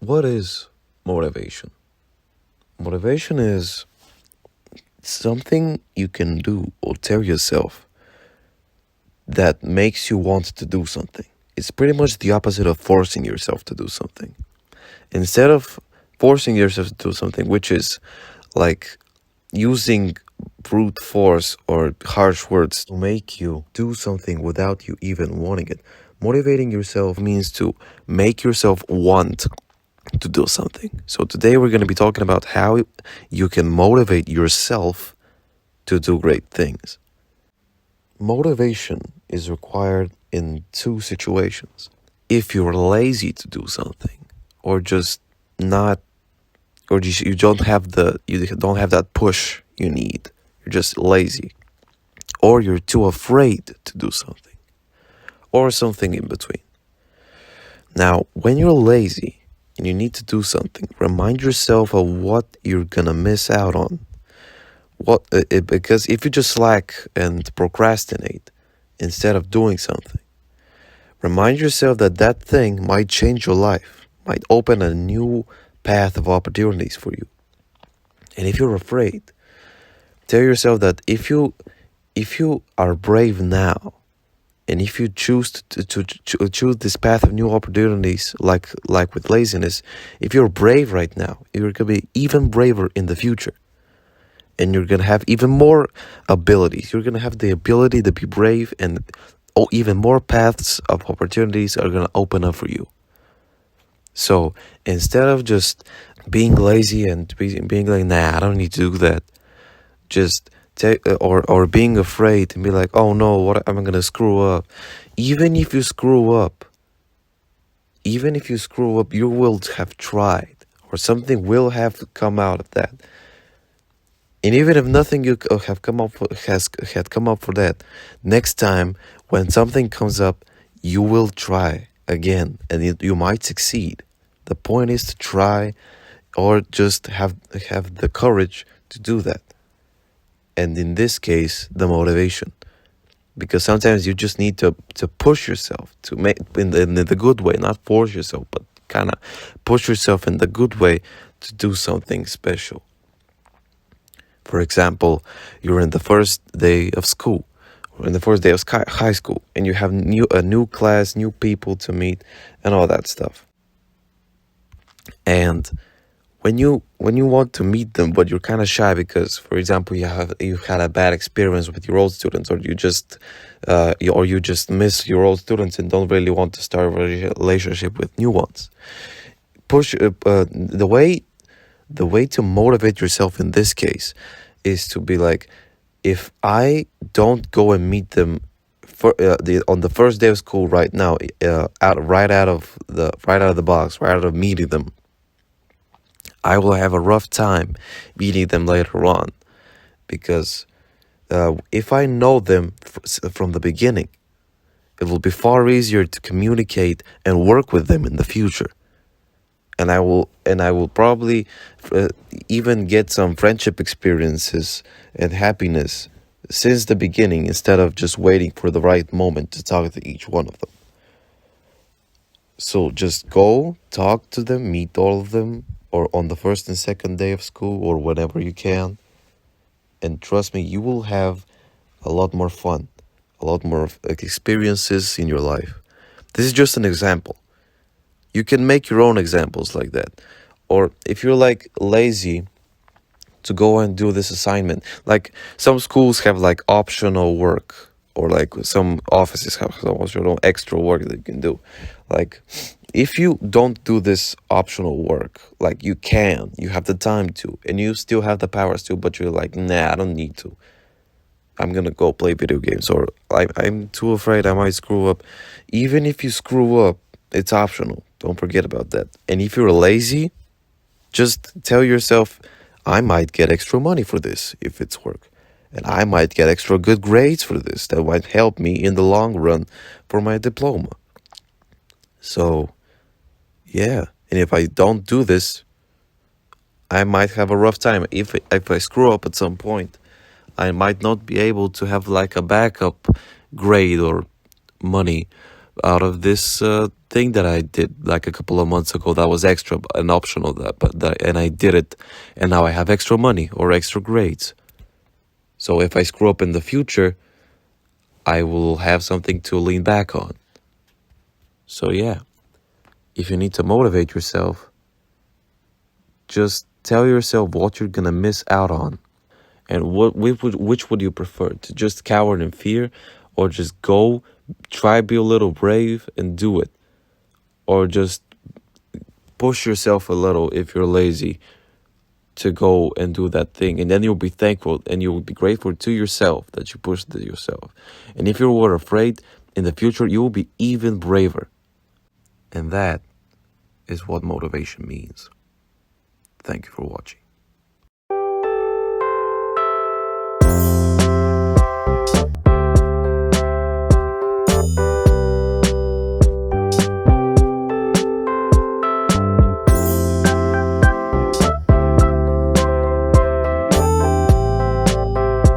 What is motivation? Motivation is something you can do or tell yourself that makes you want to do something. It's pretty much the opposite of forcing yourself to do something. Instead of forcing yourself to do something, which is like using brute force or harsh words to make you do something without you even wanting it. Motivating yourself means to make yourself want to do something. So today we're going to be talking about how you can motivate yourself to do great things. Motivation is required in two situations. If you're lazy to do something, or just not, or you don't have that push you need. You're just lazy, or you're too afraid to do something, or something in between. Now, when you're lazy and you need to do something, remind yourself of what you're gonna miss out on. Because if you just slack and procrastinate instead of doing something, remind yourself that thing might change your life, might open a new path of opportunities for you. And if you're afraid, tell yourself that if you are brave now, and if you choose to choose this path of new opportunities, like with laziness, if you're brave right now, you're gonna be even braver in the future, and you're gonna have even more abilities. You're gonna have the ability to be brave, and even more paths of opportunities are gonna open up for you. So instead of just being lazy and being like, nah, I don't need to do that, just or being afraid and be like, oh no, what am I gonna screw up? Even if you screw up, you will have tried, or something will have come out of that. And even if nothing you have come up for, had come up for that, next time when something comes up, you will try again, and you might succeed. The point is to try, or just have the courage to do that. And in this case, the motivation, because sometimes you just need to push yourself to make in the good way, not force yourself, but kind of push yourself in the good way to do something special. For example, you're in the first day of school, or in the first day of high school, and you have a new class, new people to meet, and all that stuff. And when you want to meet them, but you're kind of shy because, for example, you had a bad experience with your old students, or you just miss your old students and don't really want to start a relationship with new ones. The way to motivate yourself in this case is to be like, if I don't go and meet them on the first day of school right now, right out of the box, right out of meeting them, I will have a rough time meeting them later on, because if I know them from the beginning, it will be far easier to communicate and work with them in the future. And I will probably even get some friendship experiences and happiness since the beginning, instead of just waiting for the right moment to talk to each one of them. So just go talk to them, meet all of them, or on the first and second day of school, or whenever you can. And trust me, you will have a lot more fun, a lot more experiences in your life. This is just an example. You can make your own examples like that. Or if you're like lazy to go and do this assignment, like some schools have like optional work, or like some offices have some extra work that you can do. Like, if you don't do this optional work, like you have the time to, and you still have the powers to, but you're like, nah, I don't need to. I'm gonna go play video games, or I'm too afraid I might screw up. Even if you screw up, it's optional. Don't forget about that. And if you're lazy, just tell yourself, I might get extra money for this if it's work. And I might get extra good grades for this that might help me in the long run for my diploma. So, yeah. And if I don't do this, I might have a rough time. If I screw up at some point, I might not be able to have like a backup grade or money out of this thing that I did like a couple of months ago that was extra, an optional, and I did it, and now I have extra money or extra grades. So if I screw up in the future, I will have something to lean back on. So yeah, if you need to motivate yourself, just tell yourself what you're gonna miss out on. And which would you prefer? To just cower in fear, or just go, try be a little brave and do it? Or just push yourself a little if you're lazy to go and do that thing, and then you'll be thankful and you'll be grateful to yourself that you pushed it yourself. And if you were afraid, in the future you will be even braver. And that is what motivation means. Thank you for watching.